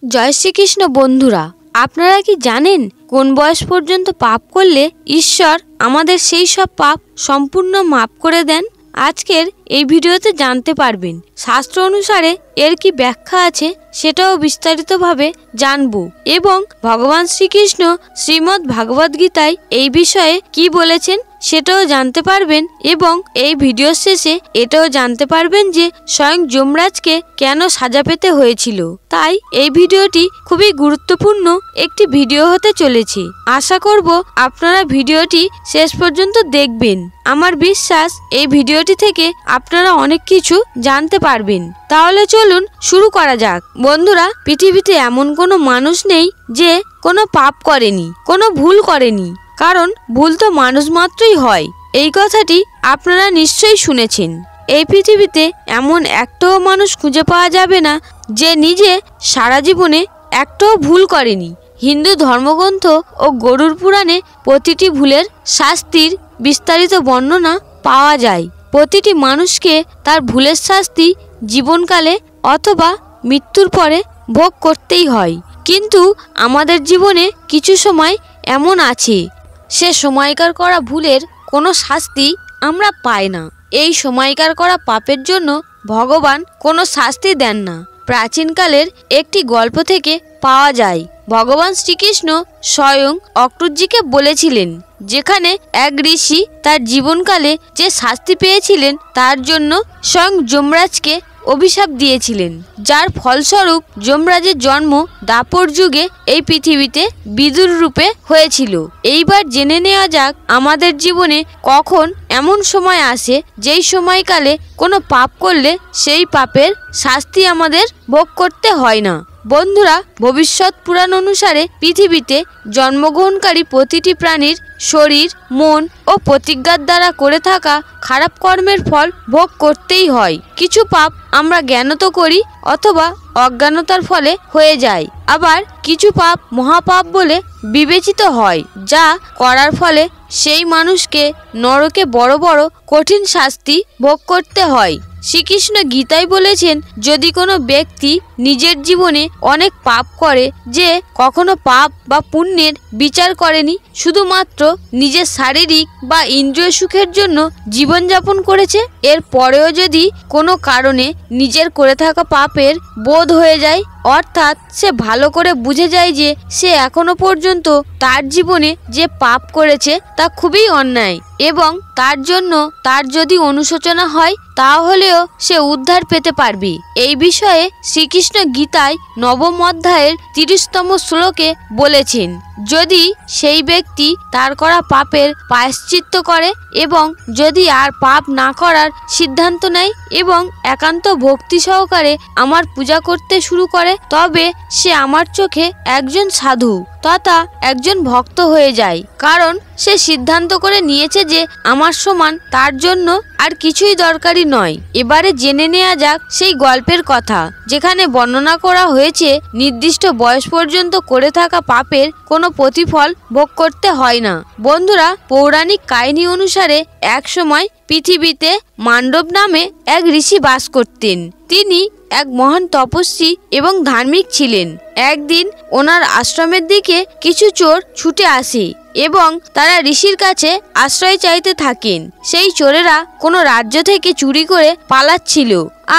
জয় শ্রীকৃষ্ণ বন্ধুরা, আপনারা কি জানেন কোন বয়স পর্যন্ত পাপ করলে ঈশ্বর আমাদের সেই সব পাপ সম্পূর্ণ মাফ করে দেন? আজকের এই ভিডিওতে জানতে পারবেন। শাস্ত্র অনুসারে এর কি ব্যাখ্যা আছে সেটাও বিস্তারিতভাবে জানব এবং ভগবান শ্রীকৃষ্ণ শ্রীমদ্ ভাগবত গীতায় এই বিষয়ে কি বলেছেন সেটাও জানতে পারবেন এবং এই ভিডিওর শেষে এটাও জানতে পারবেন যে স্বয়ং যমরাজকে কেন সাজা পেতে হয়েছিল। তাই এই ভিডিওটি খুবই গুরুত্বপূর্ণ একটি ভিডিও হতে চলেছে। আশা করব আপনারা ভিডিওটি শেষ পর্যন্ত দেখবেন। আমার বিশ্বাস এই ভিডিওটি থেকে আপনারা অনেক কিছু জানতে পারবেন। তাহলে চলুন শুরু করা যাক। বন্ধুরা, পৃথিবীতে এমন কোনো মানুষ নেই যে কোনো পাপ করেনি, কোনো ভুল করেনি, কারণ ভুল তো মানুষ মাত্রই হয়। এই কথাটি আপনারা নিশ্চয়ই শুনেছেন। এই পৃথিবীতে এমন একটাও মানুষ খুঁজে পাওয়া যাবে না যে নিজে সারা জীবনে একটাও ভুল করেনি। হিন্দু ধর্মগ্রন্থ ও গরুড় পুরাণে প্রতিটি ভুলের শাস্তির বিস্তারিত বর্ণনা পাওয়া যায়। প্রতিটি মানুষকে তার ভুলের শাস্তি জীবনকালে অথবা মৃত্যুর পরে ভোগ করতেই হয়। কিন্তু আমাদের জীবনে কিছু সময় এমন আছে সে সময়কার করা ভুলের কোনো শাস্তি আমরা পাই না। এই সময়কার করা পাপের জন্য ভগবান কোনো শাস্তি দেন না। প্রাচীনকালের একটি গল্প থেকে পাওয়া যায়, ভগবান শ্রীকৃষ্ণ স্বয়ং অক্রুরজিকে বলেছিলেন, যেখানে এক ঋষি তার জীবনকালে যে শাস্তি পেয়েছিলেন তার জন্য স্বয়ং যমরাজকে অভিশাপ দিয়েছিলেন, যার ফলস্বরূপ যমরাজের জন্ম দাপর যুগে এই পৃথিবীতে বিদুর রূপে হয়েছিল। এইবার জেনে নেওয়া যাক আমাদের জীবনে কখন এমন সময় আসে যেই সময়কালে কোনো পাপ করলে সেই পাপের শাস্তি আমাদের ভোগ করতে হয় না। বন্ধুরা, ভবিষ্যৎ পুরাণ অনুসারে পৃথিবীতে জন্মগ্রহণকারী প্রতিটি প্রাণীর শরীর, মন ও প্রতিজ্ঞার দ্বারা করে থাকা খারাপ কর্মের ফল ভোগ করতেই হয়। কিছু পাপ আমরা জ্ঞানত করি অথবা অজ্ঞানতার ফলে হয়ে যায়, আবার কিছু পাপ মহাপাপ বলে বিবেচিত হয়, যা করার ফলে সেই মানুষকে নরকে বড় বড় কঠিন শাস্তি ভোগ করতে হয়। শ্রীকৃষ্ণ গীতায় বলেছেন, যদি কোনো ব্যক্তি নিজের জীবনে অনেক পাপ করে, যে কখনো পাপ বা পুণ্যের বিচার করেনি, শুধুমাত্র নিজের শারীরিক বা ইন্দ্রিয় সুখের জন্য জীবনযাপন করেছে, এর পরেও যদি কোনো কারণে নিজের করে থাকা পাপের বোধ হয়ে যায়, অর্থাৎ সে ভালো করে বুঝে যায় যে সে এখনো পর্যন্ত তার জীবনে যে পাপ করেছে তা খুবই অন্যায় এবং তার জন্য তার যদি অনুশোচনা হয় তাহলেও সে উদ্ধার পেতে পারবে। এই বিষয়ে শ্রীকৃষ্ণ গীতায় নবম অধ্যায়ের 30তম শ্লোকে বলেছেন, যদি সেই ব্যক্তি তার করা পাপের প্রায়শ্চিত্ত করে এবং যদি আর পাপ না করার সিদ্ধান্ত নেয় এবং একান্ত ভক্তি সহকারে আমার পূজা করতে শুরু করে, তবে সে আমার চোখে একজন সাধু তথা একজন ভক্ত হয়ে যায়, কারণ সে সিদ্ধান্ত করে নিয়েছে যে আমার সমান তার জন্য আর কিছুই দরকারি নয়। এবারে জেনে নেওয়া যাক সেই গল্পের কথা, যেখানে বর্ণনা করা হয়েছে নির্দিষ্ট বয়স পর্যন্ত করে থাকা পাপের কোনো প্রতিফল ভোগ করতে হয় না। বন্ধুরা, পৌরাণিক কাহিনী অনুসারে এক সময় পৃথিবীতে মান্ডব নামে এক ঋষি বাস করতেন। তিনি এক মহান তপস্বী এবং ধার্মিক ছিলেন। একদিন ওনার আশ্রমের দিকে কিছু চোর ছুটে আসে এবং তারা ঋষির কাছে আশ্রয় চাইতে থাকেন। সেই চোরেরা কোনো রাজ্য থেকে চুরি করে পালাচ্ছিল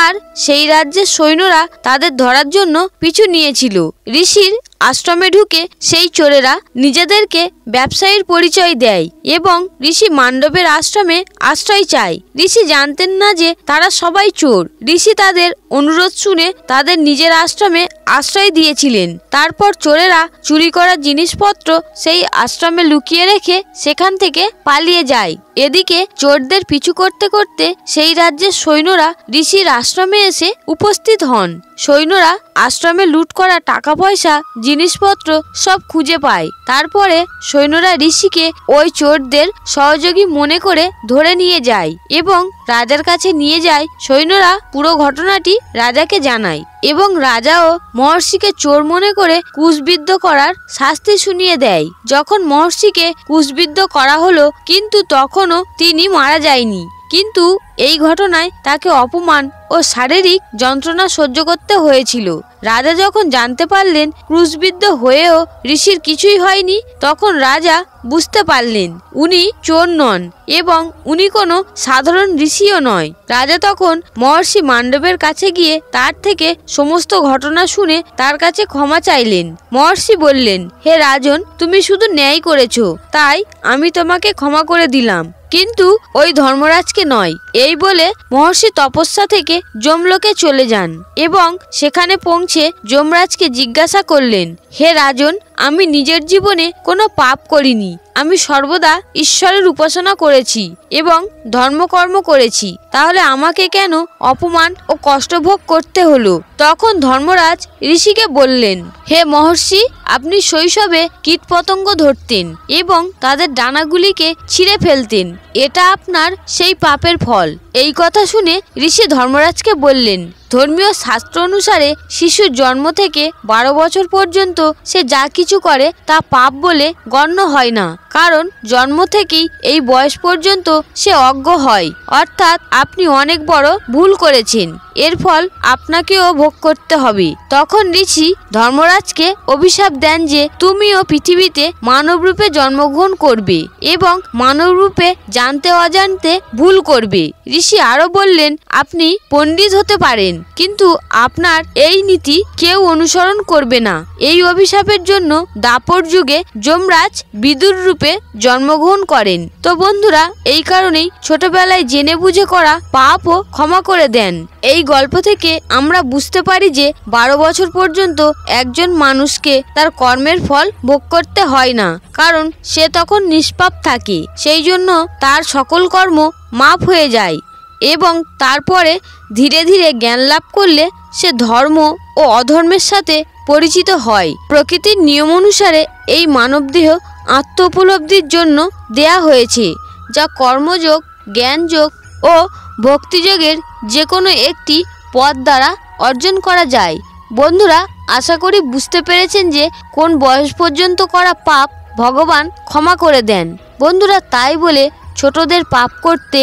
আর সেই রাজ্যের সৈন্যরা তাদের ধরার জন্য পিছু নিয়েছিল। ঋষির আশ্রমে ঢুকে সেই চোরেরা নিজেদেরকে ব্যবসায়ীর পরিচয় দেয় এবং ঋষি মান্ডবের আশ্রমে আশ্রয় চায়। ঋষি জানতেন না যে তারা সবাই চোর। ঋষি তাদের অনুরোধ শুনে তাদের নিজের আশ্রমে আশ্রয় দিয়েছিলেন। তারপর চোরেরা চুরি করা জিনিসপত্র সেই আশ্রমে লুকিয়ে রেখে সেখান থেকে পালিয়ে যায়। এদিকে চোরদের পিছু করতে করতে সেই রাজ্যের সৈন্যরা ঋষির আশ্রমে এসে উপস্থিত হন। সৈন্যরা আশ্রমে লুট করা টাকা পয়সা জিনিসপত্র সব খুঁজে পায়। তারপরে সৈন্যরা ঋষিকে ওই চোরদের সহযোগী মনে করে ধরে নিয়ে যায় এবং রাজার কাছে নিয়ে যায়। সৈন্যরা পুরো ঘটনাটি রাজাকে জানায় এবং রাজাও মহর্ষিকে চোর মনে করে ক্রুশবিদ্ধ করার শাস্তি শুনিয়ে দেয়। যখন মহর্ষিকে ক্রুশবিদ্ধ করা হলো, কিন্তু তখনও তিনি মারা যায়নি, কিন্তু এই ঘটনায় তাকে অপমান ও শারীরিক যন্ত্রণা সহ্য করতে হয়েছিল। রাজা যখন জানতে পারলেন ক্রুশবিদ্ধ হয়েও ঋষির কিছুই হয়নি, তখন রাজা বুঝতে পারলেন উনি চোর নন এবং উনি কোনো সাধারণ ঋষিও নয়। রাজা তখন মহর্ষি মান্ডবের কাছে গিয়ে তার থেকে সমস্ত ঘটনা শুনে তার কাছে ক্ষমা চাইলেন। মহর্ষি বললেন, হে রাজন, তুমি শুধু ন্যায় করেছো, তাই আমি তোমাকে ক্ষমা করে দিলাম, কিন্তু ওই ধর্মরাজকে নয়। এই বলে মহর্ষি তপস্যা থেকে যমলোকে চলে যান এবং সেখানে পৌঁছে যমরাজকে জিজ্ঞাসা করলেন, হে রাজন, আমি নিজের জীবনে কোনো পাপ করিনি। আমি সর্বদা ঈশ্বরের উপাসনা করেছি এবং ধর্মকর্ম করেছি, তাহলে আমাকে কেন অপমান ও কষ্ট ভোগ করতে হলো? তখন ধর্মরাজ ঋষিকে বললেন, হে মহর্ষি, আপনি শৈশবে কীটপতঙ্গ ধরতেন এবং তাদের ডানাগুলিকে ছিঁড়ে ফেলতেন। এটা আপনার সেই পাপের ফল। এই কথা শুনে ঋষি ধর্মরাজকে বললেন, ধর্মীয় শাস্ত্র অনুসারে শিশুর জন্ম থেকে 12 বছর পর্যন্ত সে যা কিছু করে তা পাপ বলে গণ্য হয় না, কারণ জন্ম থেকেই এই বয়স পর্যন্ত সে অজ্ঞ হয়। অর্থাৎ আপনি অনেক বড় ভুল করেছেন, এর ফল আপনাকেও ভোগ করতে হবে। তখন ঋষি ধর্মরাজকে অভিশাপ দেন যে তুমিও পৃথিবীতে মানব রূপে জন্মগ্রহণ করবে এবং মানব রূপে জানতে অজান্তে ভুল করবে। ঋষি আরো বললেন, আপনি পণ্ডিত হতে পারেন, কিন্তু আপনার এই নীতি কেউ অনুসরণ করবে না। এই অভিশাপের জন্য দাপর যুগে যমরাজ বিদুর রূপে জন্মগ্রহণ করেন। তো বন্ধুরা, এই কারণেই ছোটবেলায় জেনে বুঝে করা পাপও ক্ষমা করে দেন। এই গল্প থেকে আমরা বুঝতে পারি যে 12 বছর পর্যন্ত একজন মানুষকে তার কর্মের ফল ভোগ করতে হয় না, কারণ সে তখন নিষ্পাপ থাকে। সেই জন্য তার সকল কর্ম মাফ হয়ে যায় এবং তারপরে ধীরে ধীরে জ্ঞান লাভ করলে সে ধর্ম ও অধর্মের সাথে পরিচিত হয়। প্রকৃতির নিয়ম অনুসারে এই মানবদেহ আত্ম উপলব্ধির জন্য দেয়া হয়েছে, যা কর্মযোগ, জ্ঞানযোগ ও ভক্তিযোগের যে কোনো একটি পথ দ্বারা অর্জন করা যায়। বন্ধুরা, আশা করি বুঝতে পেরেছেন যে কোন বয়স পর্যন্ত করা পাপ ভগবান ক্ষমা করে দেন। বন্ধুরা, তাই বলে ছোটদের পাপ করতে,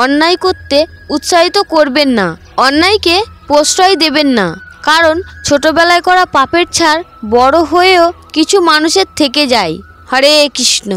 অন্যায় করতে উৎসাহিত করবেন না, অন্যায়কে প্রশ্রয় দেবেন না, কারণ ছোটবেলায় করা পাপের ছাড় বড় হয়েও কিছু মানুষের থেকে যায়। হরে কৃষ্ণ।